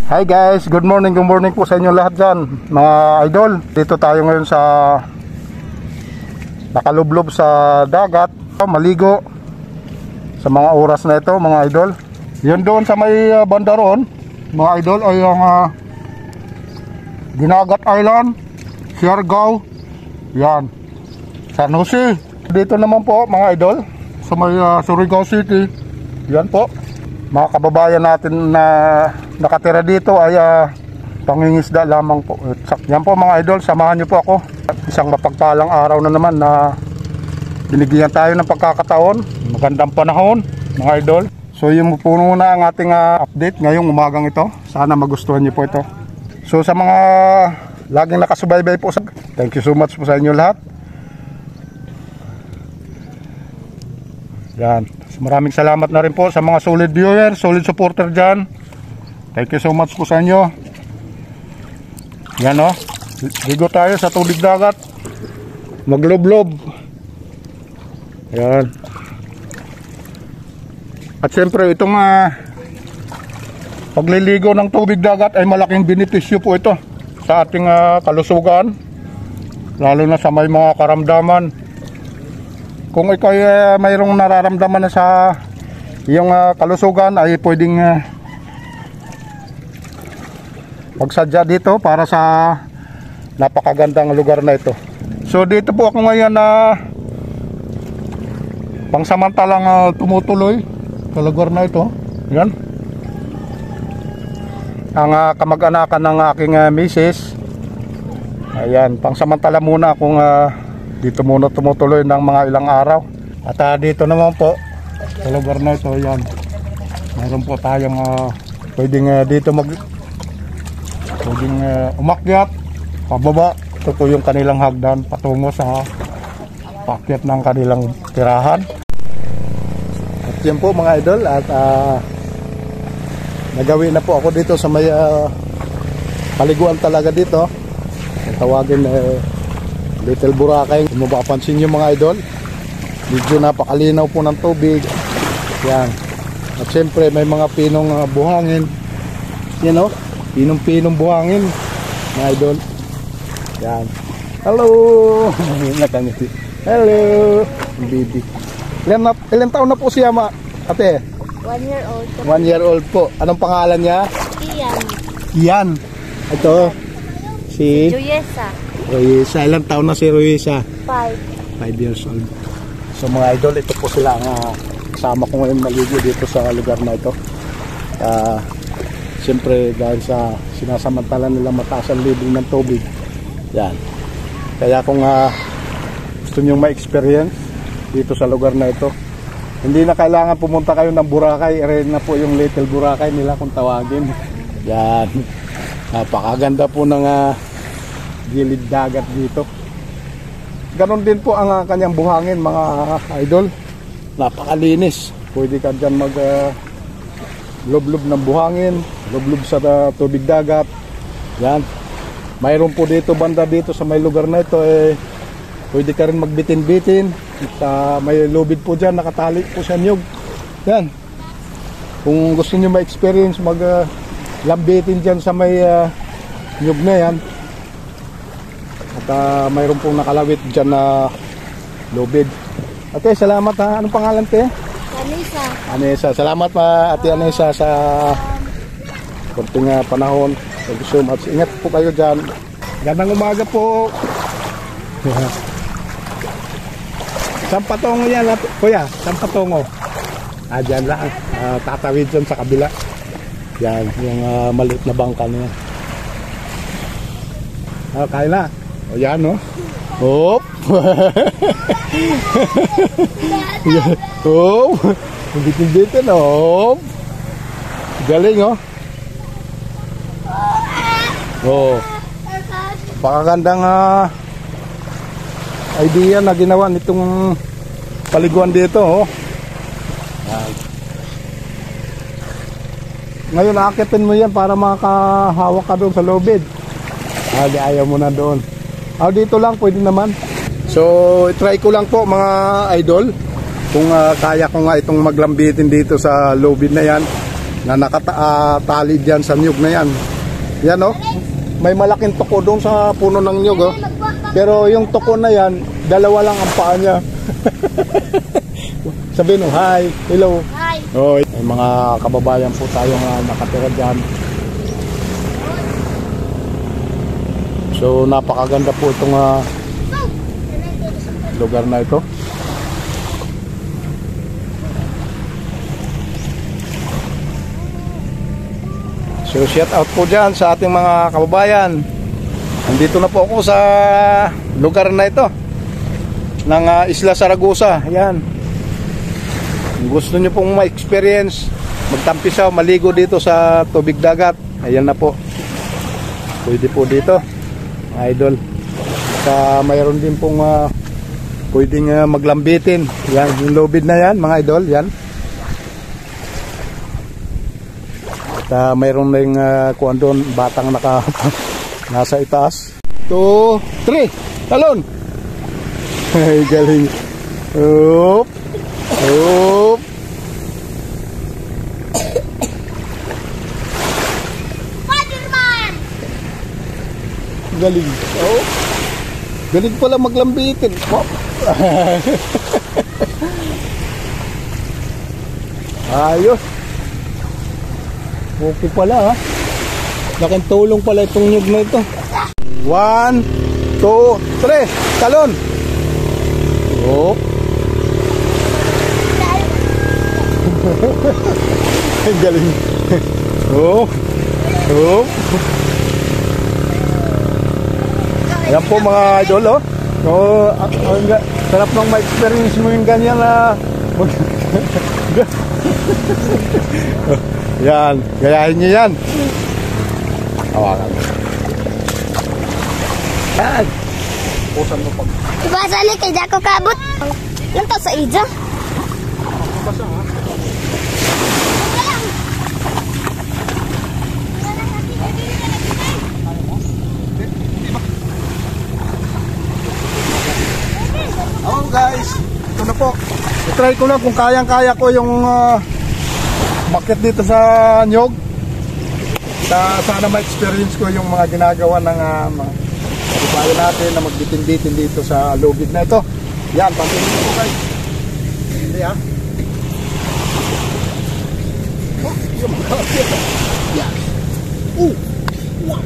Hi guys, good morning po sa inyo lahat dyan mga idol. Dito tayo ngayon sa nakalublob sa dagat, maligo sa mga oras na ito mga idol. Yun doon sa may banda roon mga idol ay yung Dinagat Island, Siargao, yan, San Jose. Dito naman po mga idol sa may Surigao City, yan po. Mga kababayan natin na nakatira dito ay pangingisda lamang po. Yan po mga idol, samahan niyo po ako. Isang mapagpalang araw na naman na binigyan tayo ng pagkakataon. Magandang panahon mga idol. So yun po muna ang ating update ngayong umagang ito. Sana magustuhan niyo po ito. So sa mga laging nakasubaybay po, thank you so much po sa inyo lahat. Yan. Maraming salamat na rin po sa mga solid viewers, solid supporter dyan. Thank you so much po sa inyo. Yan o, ligo tayo sa tubig dagat, magloblob. Yan. At siyempre itong pagliligo ng tubig dagat ay malaking benepisyo po ito sa ating kalusugan, lalo na sa may mga karamdaman. Kung ikaw mayroong nararamdaman na sa iyong kalusugan ay pwedeng magsadya dito para sa napakagandang lugar na ito. So dito po ako ngayon na pangsamantalang tumutuloy sa lugar na ito. Yan. Ang kamag-anakan ng aking misis. Ayan, pangsamantala muna akong dito muna tumutuloy ng mga ilang araw. At dito naman po sa lugar na ito, yan, mayroon po tayong pwedeng dito pwedeng umakyat pababa. Ito po yung kanilang hagdan patungo sa pakyat ng kanilang tirahan. At yan po mga idol, at nagawin na po ako dito sa may paliguan talaga dito. Ang tawagin Little Boracay. Kung mapapansin nyo mga idol, medyo napakalinaw po ng tubig. Yan. At siyempre may mga pinong buhangin. Yan o, pinong buhangin mga idol. Yan. Hello. Nakangiti. Hello baby. Ilan taon na po siya ate? 1 year old. 1 year old po. Anong pangalan niya? Ian. Ian. Ito si Joyesa. Ruisa. Ilang taon na si Ruisa? 5 years old. So mga idol, ito po sila ang kasama ko ngayon maligo dito sa lugar na ito. Siyempre dahil sa sinasamantala nila mataas ang level ng tubig. Yan. Kaya kung gusto nyo ma-experience dito sa lugar na ito, hindi na kailangan pumunta kayo ng Boracay. Rin na po yung Little Boracay nila kung tawagin. Yan. Napakaganda po ng gilid dagat dito. Ganon din po ang kanyang buhangin mga idol. Napakalinis. Pwede ka dyan mag lublob ng buhangin, lublob sa tubig dagat. Yan. Mayroon po dito banda dito sa may lugar na ito pwede ka rin magbitin-bitin. At may lubid po dyan, nakatali po sa niyog. Yan. Kung gusto niyo ma-experience lambitin dyan sa may niyog na yan. At mayroon pong nakalawit dyan na lubid. Ate, salamat ha. Anong pangalan te? Anessa. Anessa. Salamat pa ate Anessa sa konting panahon. Thank you so much. Ingat po kayo dyan. Gandang umaga po. Saan patungo yan kuya? Saan patungo? Dyan lang. Tatawid dyan sa kabila. Yan. Yung maliit na bangka niya. Kaya na. O yan o. Hop. Hop. Bitin-bitin o. Hop. Galing o. Oh. Pakagandang idea na ginawa nitong paliguan dito o. Yan. Ngayon aakitin mo yan para makahawak ka doon sa lubid. Ayaw mo na doon. Dito lang pwede naman. So try ko lang po mga idol kung kaya ko nga itong maglambitin dito sa lubid na yan. na nakatali dyan sa niyog na yan. Yan oh, may malaking tuko doon sa puno ng niyog oh. Pero yung tuko na yan, dalawa lang ang paa niya. Sabihin mo, hi, hello. Hi. Oh, may mga kababayan po tayong nakatira dyan. So napakaganda po itong lugar na ito. So shout out po dyan sa ating mga kababayan. Nandito na po ako sa lugar na ito ng Isla Saragosa. Ayan. Kung gusto nyo pong ma-experience, magtampisaw, maligo dito sa tubig dagat, ayan na po. Pwede po dito, mga idol. At mayroon din pong pwedeng maglambitin. Yan, yung lobid na yan, mga idol. Yan. At mayroon ring kuwan doon, batang nasa itaas. 2, 3, talon! Ay, galing. Oop! Oop! Spider-Man! Galing. Oh. Galing pala maglambitin. Oh. Ayos. Okay pala ha. Laking tulong pala itong nyug na ito. 1, 2, 3. Talon. Oh. Galing. Oh. Oh. Ayan po mga idol oh. Oh, sarap nang ma-experience mo yung ganyan na yan, gayahin nyo yan. Hawakan. Yan. Pusan mo pag Ibasa ni kay Dako kabot. Lang to sa ija. basa ha. Oh guys, ito na po. I-try ko lang kung kayang-kaya ko yung market dito sa nyog. Sana ma-experience ko yung mga ginagawa ng mga kababayan natin na magbitin-bitin dito sa lubid na ito. Yan, pagpinin ko guys. Hindi ha. Oh, yung mga yan. Wow.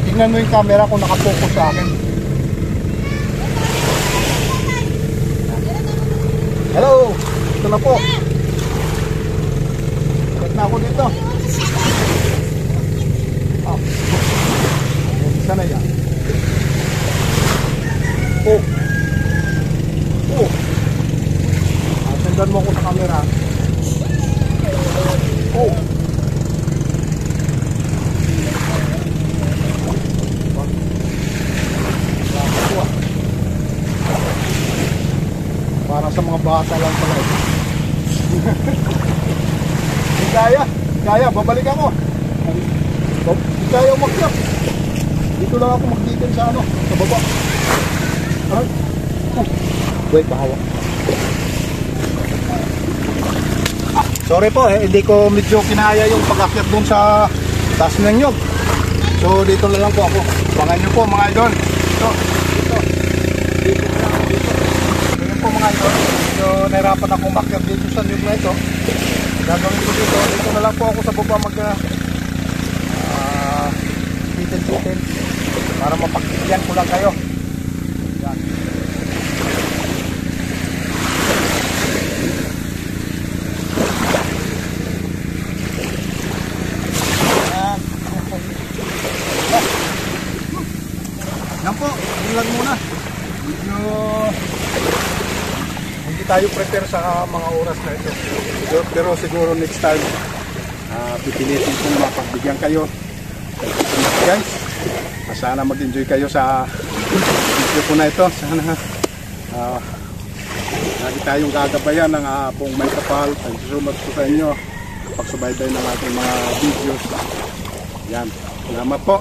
Tingnan mo yung camera kung nakapokus sa akin. Hello! Ito na po. Kat na ako dito. Oh. Sana yan. Oh. Oh. Sundan mo ako sa camera. Oh. Para sa mga bata lang pala. Kaya, babalik ako. Kaya umakyat. Dito lang ako magditin sa sa baba. Ay. Wait, pahawa. Sorry po, hindi ko medyo kinaya yung pag-akyat doon sa taas ng nyog. So dito na lang po ako. Abangan nyo po mga idol. Dito. Dito na lang ako dito. Ganyan po mga idol. So nahirapan ako umakyat dito sa nyog na ito. Gagawin ko dito na lang po ako sa baba bitin-bitin para mapakikyan ko lang kayo. Yan. Yan po, yun lang muna. Hindi tayo prepare sa mga oras na ito. Pero siguro next time pipilitin kong mapagbigyan kayo. Guys, sana mag-enjoy kayo sa video ko na ito. Sana lagi tayong gagabayan ng buong may kapal. Thank you so much po sa inyo pagsubaybay ng ating mga videos. Yan. Salamat po.